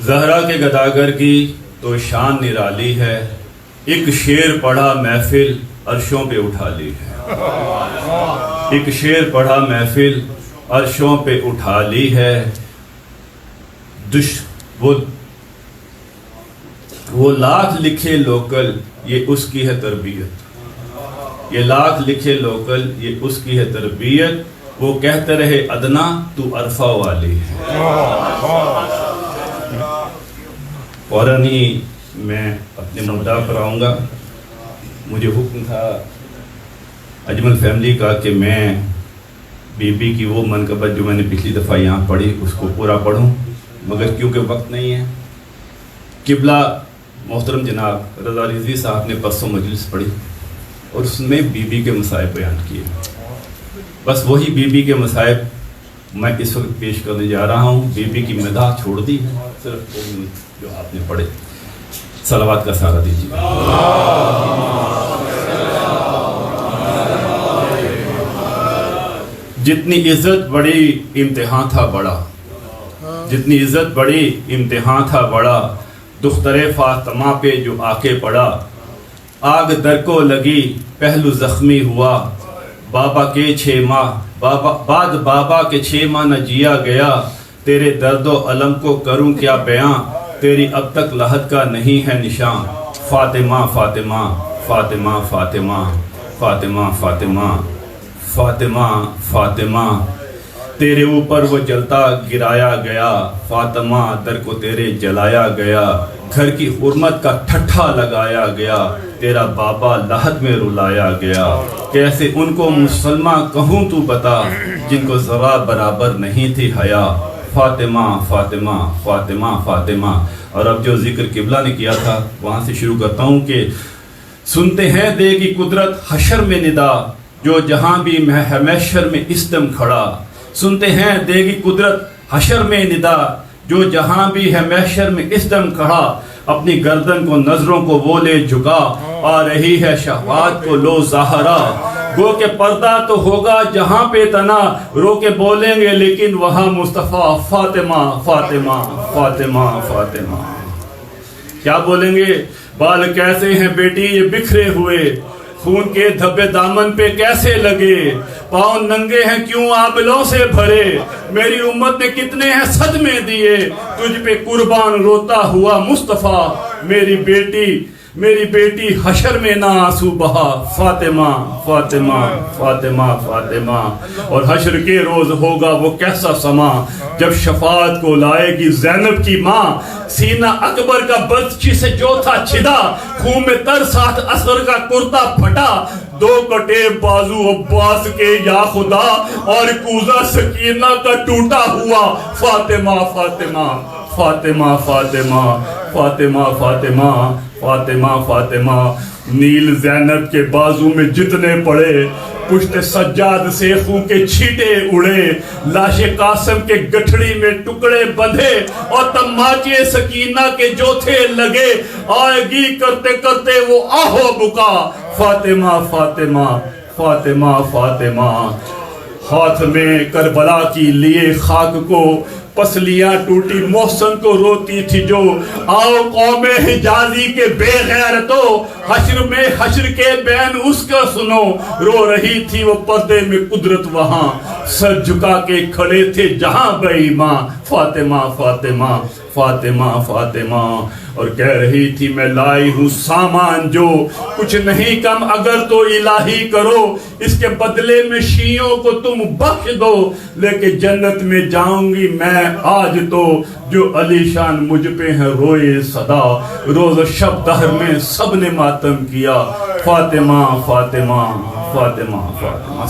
زہرا کے گداگر کی تو شان نرالی ہے، ایک شعر پڑھا محفل عرشوں پہ اٹھا لی ہے، ایک شعر پڑھا محفل عرشوں پہ اٹھا لی ہے، وہ لاکھ لکھے لوکل یہ اس کی ہے تربیت، یہ لاکھ لکھے لوکل یہ اس کی ہے تربیت، وہ کہتے رہے ادنا تو عرفہ والی ہے۔ فوراً ہی میں اپنے مدعا پر آؤں گا۔ مجھے حکم تھا اجمل فیملی کا کہ میں بی بی کی وہ منقبت جو میں نے پچھلی دفعہ یہاں پڑھی اس کو پورا پڑھوں، مگر کیونکہ وقت نہیں ہے، قبلہ محترم جناب رضا رضوی صاحب نے پرسوں مجلس پڑھی اور اس میں بی بی کے مصائب بیان کیے، بس وہی بی بی کے مصائب میں اس وقت پیش کرنے جا رہا ہوں۔ بی بی کی مداح چھوڑ دی ہے، صرف وہ جو آپ نے پڑھے، صلوات کا سہارا دیجیے۔ جتنی عزت بڑی امتحان تھا بڑا، جتنی عزت بڑی امتحان تھا بڑا، دختر فاطمہ پہ جو آ کے پڑا، آگ در کو لگی پہلو زخمی ہوا، بابا کے 6 ماہ بعد بابا کے 6 ماہ نہ جیا گیا، تیرے درد و علم کو کروں کیا بیاں، تیری اب تک لحد کا نہیں ہے نشان، فاطمہ فاطمہ فاطمہ فاطمہ فاطمہ فاطمہ فاطمہ فاطمہ، تیرے اوپر وہ جلتا گرایا گیا، فاطمہ در کو تیرے جلایا گیا، گھر کی حرمت کا ٹھٹھا لگایا گیا، تیرا بابا لحد میں رلایا گیا، کیسے ان کو مسلمہ کہوں تو بتا، جن کو ذرا برابر نہیں تھی حیا، فاطمہ فاطمہ فاطمہ فاطمہ۔ اور اب جو ذکر قبلہ نے کیا تھا وہاں سے شروع کرتا ہوں کہ سنتے ہیں دے گی قدرت حشر میں ندا، جو جہاں بھی ہے محشر میں اس دم کھڑا، سنتے ہیں دے گی قدرت حشر میں ندا، جو جہاں بھی ہے محشر میں اس دم کھڑا، اپنی گردن کو نظروں کو وہ لے جھکا، آ رہی ہے شہوات کو لو ظاہرہ، گو کہ پردہ تو ہوگا جہاں پہ تنا، رو کے بولیں گے لیکن وہاں مصطفیٰ، فاطمہ فاطمہ فاطمہ فاطمہ۔ کیا بولیں گے؟ بال کیسے ہیں بیٹی یہ بکھرے ہوئے، خون کے دھبے دامن پہ کیسے لگے، پاؤں ننگے ہیں کیوں آبلوں سے بھرے، میری امت نے کتنے ہیں صدمے دیے، تجھ پہ قربان روتا ہوا مصطفیٰ، میری بیٹی حشر میں نہ آنسو بہا، فاطمہ فاطمہ فاطمہ فاطمہ۔ اور حشر کے روز ہوگا وہ کیسا سما، جب شفاعت کو لائے گی زینب کی ماں، سینہ اکبر کا برچی سے جو تھا چھدا، خون میں تر ساتھ اصغر کا کرتا پھٹا، 2 کٹے بازو عباس کے یا خدا، اور کوزہ سکینہ کا ٹوٹا ہوا، فاطمہ فاطمہ فاطمہ فاطمہ فاطمہ فاطمہ فاطمہ فاطمہ۔ نیل زینب کے بازو میں جتنے پڑے، پشت سجاد سے خون کے چھیٹے اڑے، لاش قاسم کے گٹھڑی میں ٹکڑے بندھے، اور تماچے سکینہ کے جو تھے لگے، آئے گی کرتے کرتے وہ آہو بکا، فاطمہ فاطمہ فاطمہ فاطمہ۔ ہاتھ میں کربلا کی لیے خاک کو، پسلیاں ٹوٹی محسن کو روتی تھی جو، آؤ قوم حجازی کے بے غیرتو، حشر میں حشر کے بین اس کا سنو، رو رہی تھی وہ پردے میں قدرت وہاں، سر جھکا کے کھڑے تھے جہاں بے ایمان، فاطمہ فاطمہ فاطمہ فاطمہ۔ اور کہہ رہی تھی میں لائی ہوں سامان جو، کچھ نہیں کم اگر تو الہی کرو، اس کے بدلے میں شیعوں کو تم بخش دو، لے کے جنت میں جاؤں گی میں آج تو، جو علی شان مجھ پہ ہے روئے صدا، روز و شب دہر میں سب نے ماتم کیا، فاطمہ فاطمہ فاطمہ فاطمہ۔